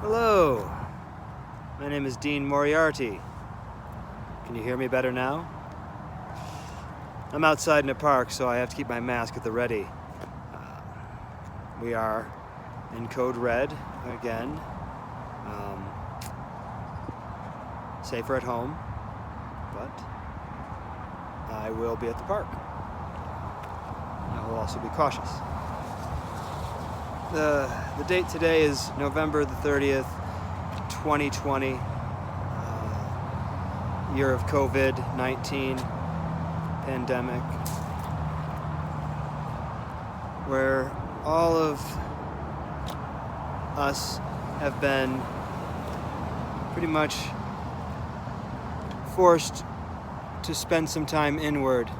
Hello, my name is Dean Moriarty. Can you hear me better now? I'm outside in a park, so I have to keep my mask at the ready. We are in Code Red again. Safer at home, but I will be at the park. I will also be cautious. The date today is November the 30th, 2020, year of COVID-19 pandemic, where all of us have been pretty much forced to spend some time inward.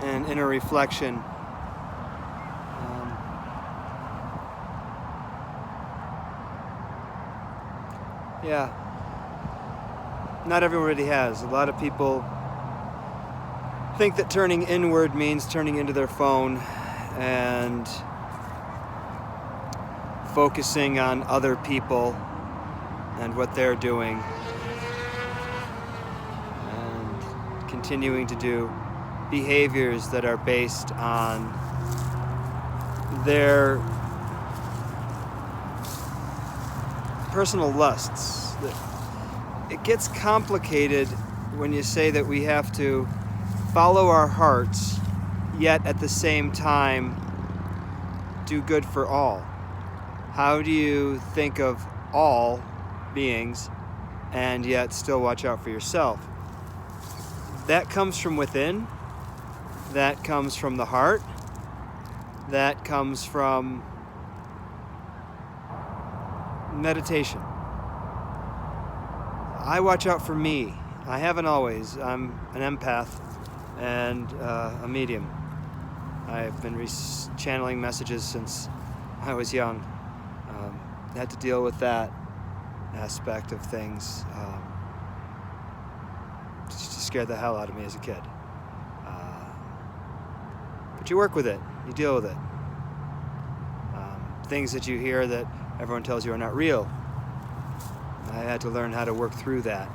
And inner reflection. Yeah, not everybody has. A lot of people think that turning inward means turning into their phone and focusing on other people and what they're doing and continuing to do behaviors that are based on their personal lusts. It gets complicated when you say that we have to follow our hearts, yet at the same time do good for all. How do you think of all beings and yet still watch out for yourself? That comes from within. That comes from the heart. That comes from meditation. I watch out for me. I haven't always. I'm an empath and a medium. I've been channeling messages since I was young. Had to deal with that aspect of things. Just scared the hell out of me as a kid. But you work with it. You deal with it. Things that you hear that everyone tells you are not real. I had to learn how to work through that.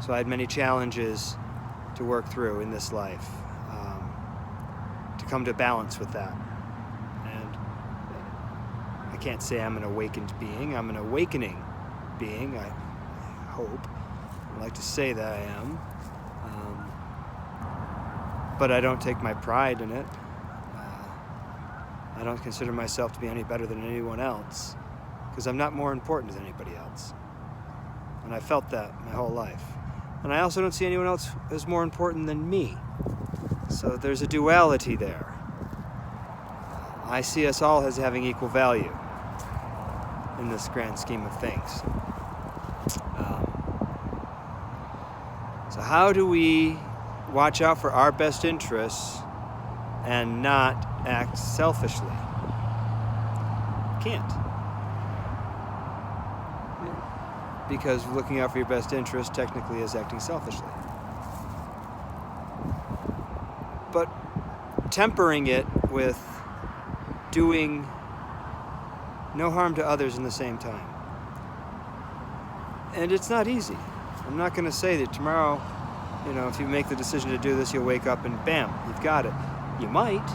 So I had many challenges to work through in this life, to come to balance with that. And I can't say I'm an awakened being. I'm an awakening being, I hope. I'd like to say that I am. But I don't take my pride in it. I don't consider myself to be any better than anyone else, because I'm not more important than anybody else. And I felt that my whole life. And I also don't see anyone else as more important than me. So there's a duality there. I see us all as having equal value in this grand scheme of things. So how do we watch out for our best interests and not act selfishly? Can't. Because looking out for your best interest technically is acting selfishly. But tempering it with doing no harm to others in the same time. And it's not easy. I'm not going to say that tomorrow, if you make the decision to do this, you'll wake up and bam, you've got it. You might.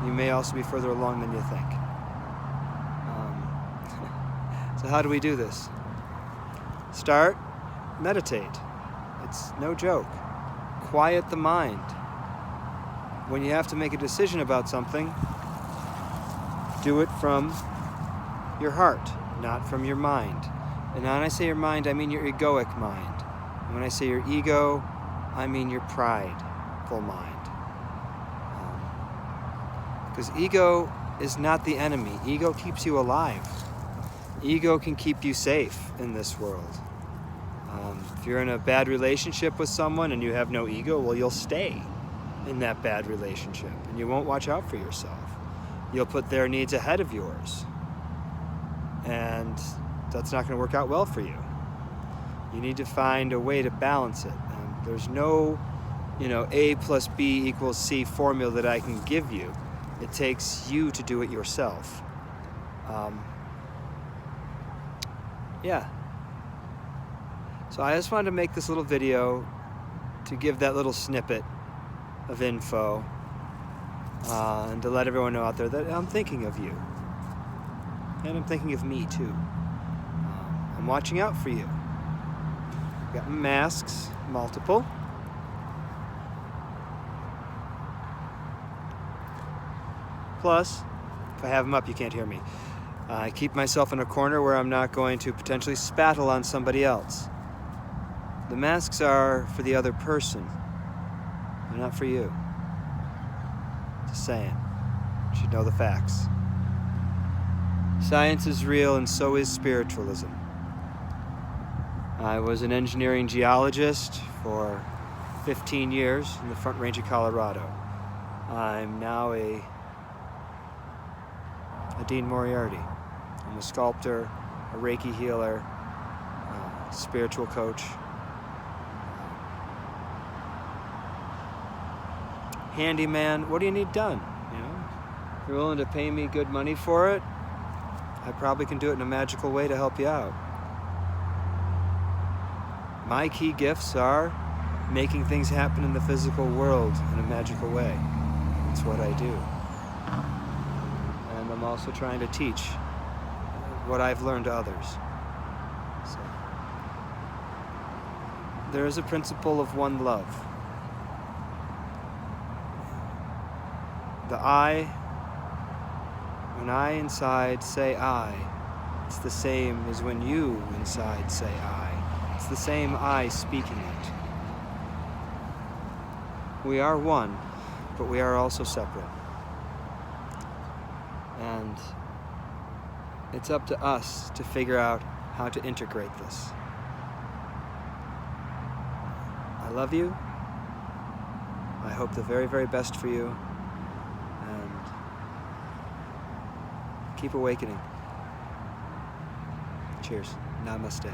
You may also be further along than you think. So how do we do this? Start, meditate. It's no joke. Quiet the mind. When you have to make a decision about something, do it from your heart, not from your mind. And when I say your mind, I mean your egoic mind. And when I say your ego, I mean your prideful mind. Because ego is not the enemy. Ego keeps you alive. Ego can keep you safe in this world. If you're in a bad relationship with someone and you have no ego, well, you'll stay in that bad relationship and you won't watch out for yourself. You'll put their needs ahead of yours. And that's not going to work out well for you. You need to find a way to balance it. And there's no A plus B equals C formula that I can give you. It takes you to do it yourself. Yeah. So I just wanted to make this little video to give that little snippet of info and to let everyone know out there that I'm thinking of you. And I'm thinking of me too. I'm watching out for you. Got masks, multiple. Plus, if I have them up, you can't hear me. I keep myself in a corner where I'm not going to potentially spattle on somebody else. The masks are for the other person. They're not for you. Just saying. You should know the facts. Science is real, and so is spiritualism. I was an engineering geologist for 15 years in the Front Range of Colorado. I'm now a Dean Moriarty. I'm a sculptor, a Reiki healer, a spiritual coach. Handyman, what do you need done? If you're willing to pay me good money for it, I probably can do it in a magical way to help you out. My key gifts are making things happen in the physical world in a magical way. That's what I do. And I'm also trying to teach what I've learned to others. So, there is a principle of one love. The I, when I inside say I, it's the same as when you inside say I. It's the same I speaking it. We are one, but we are also separate. And it's up to us to figure out how to integrate this. I love you. I hope the very, very best for you. And keep awakening. Cheers. Namaste.